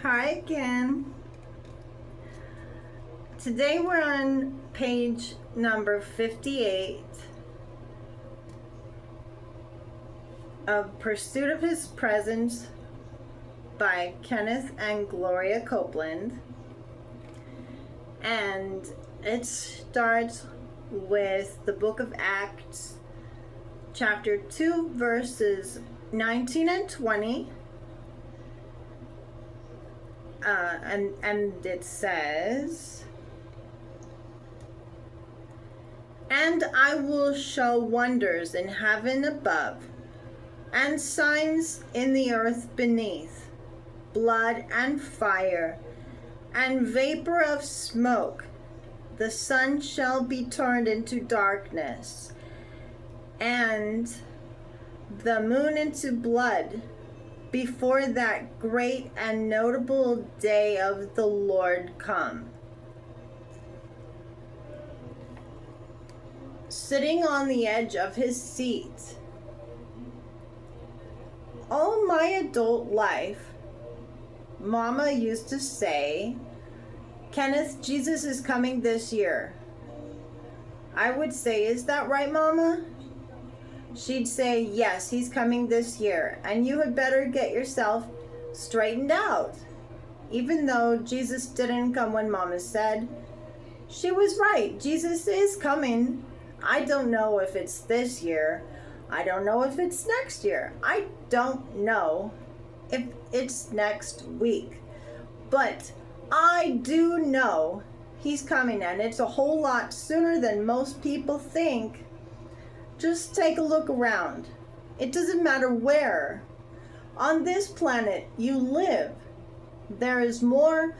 Hi again. Today we're on page number 58 of Pursuit of His Presence by Kenneth and Gloria Copeland. And it starts with the book of Acts, chapter 2, verses 19 and 20. And it says, "And I will show wonders in heaven above, and signs in the earth beneath, blood and fire, and vapor of smoke. The sun shall be turned into darkness, and the moon into blood, before that great and notable day of the Lord come." Sitting on the edge of his seat, all my adult life, Mama used to say, "Kenneth, Jesus is coming this year." I would say, "Is that right, Mama?" She'd say, "Yes, he's coming this year, and you had better get yourself straightened out." Even though Jesus didn't come when Mama said, she was right. Jesus is coming. I don't know if it's this year. I don't know if it's next year. I don't know if it's next week. But I do know he's coming, and it's a whole lot sooner than most people think. Just take a look around. It doesn't matter where on this planet you live. There is more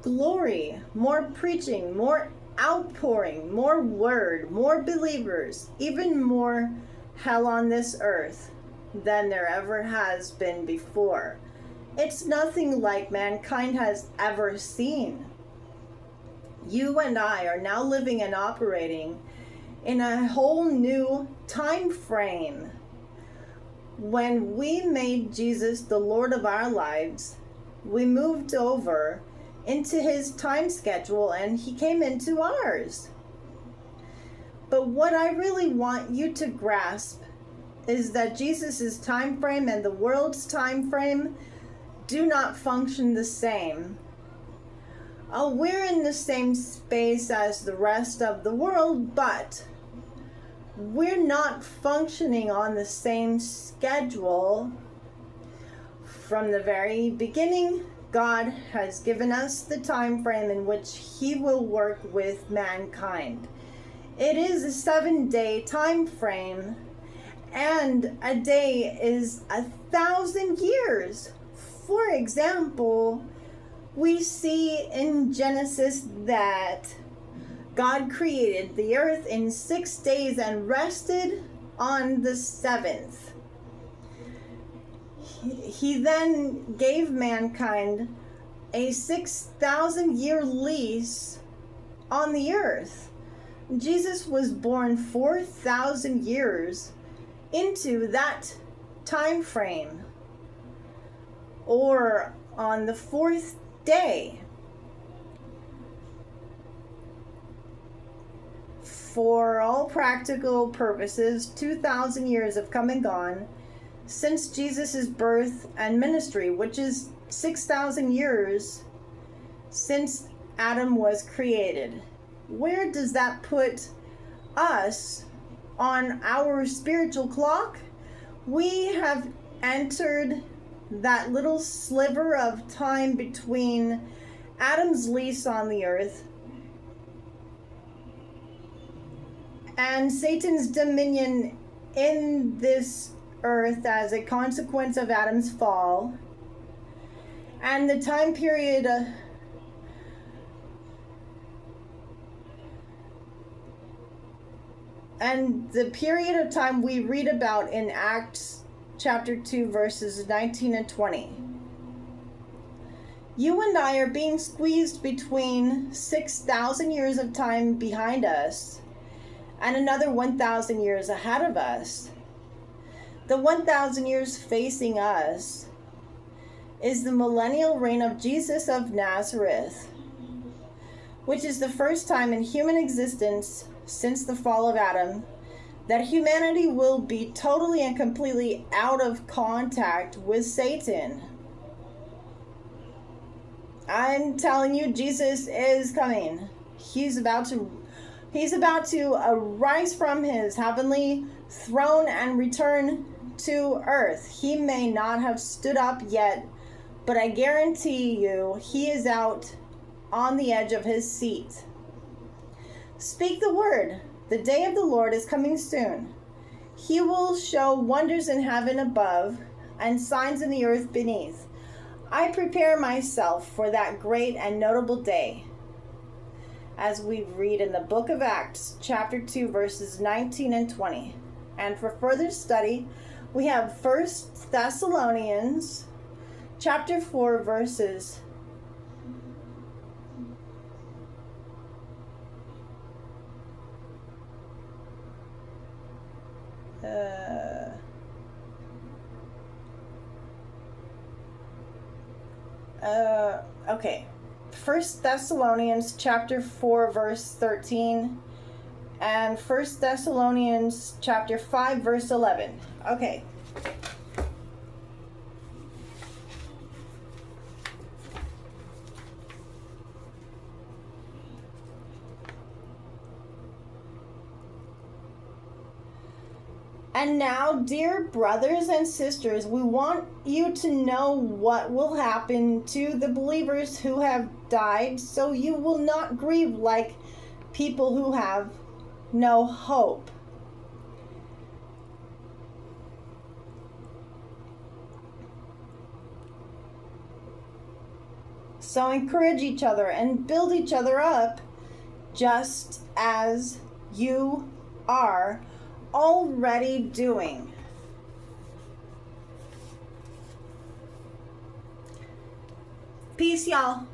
glory, more preaching, more outpouring, more word, more believers, even more hell on this earth than there ever has been before. It's nothing like mankind has ever seen. You and I are now living and operating in a whole new time frame. When we made Jesus the Lord of our lives, we moved over into his time schedule and he came into ours. But what I really want you to grasp is that Jesus's time frame and the world's time frame do not function the same. We're in the same space as the rest of the world, but we're not functioning on the same schedule. From the very beginning, God has given us the time frame in which he will work with mankind. It is a 7-day time frame, and a day is 1,000 years. For example, we see in Genesis that God created the earth in 6 days and rested on the 7th. He then gave mankind a 6,000-year lease on the earth. Jesus was born 4,000 years into that time frame, or on the 4th day. For all practical purposes, 2,000 years have come and gone since Jesus' birth and ministry, which is 6,000 years since Adam was created. Where does that put us on our spiritual clock? We have entered that little sliver of time between Adam's lease on the earth and Satan's dominion in this earth as a consequence of Adam's fall, and the time period of time we read about in Acts chapter 2, verses 19 and 20. You and I are being squeezed between 6,000 years of time behind us and another 1,000 years ahead of us. The 1,000 years facing us is the millennial reign of Jesus of Nazareth, which is the first time in human existence since the fall of Adam that humanity will be totally and completely out of contact with Satan. I'm telling you, Jesus is coming. He's about to arise from his heavenly throne and return to earth. He may not have stood up yet, but I guarantee you he is out on the edge of his seat. Speak the word. The day of the Lord is coming soon. He will show wonders in heaven above and signs in the earth beneath. I prepare myself for that great and notable day. As we read in the book of Acts, chapter 2, verses 19 and 20. And for further study, we have 1 Thessalonians, chapter 4, verses okay. 1 Thessalonians chapter 4 verse 13 and 1 Thessalonians chapter 5 verse 11. Okay. And now, dear brothers and sisters, we want you to know what will happen to the believers who have died, so you will not grieve like people who have no hope. So encourage each other and build each other up, just as you are already doing. Peace, y'all.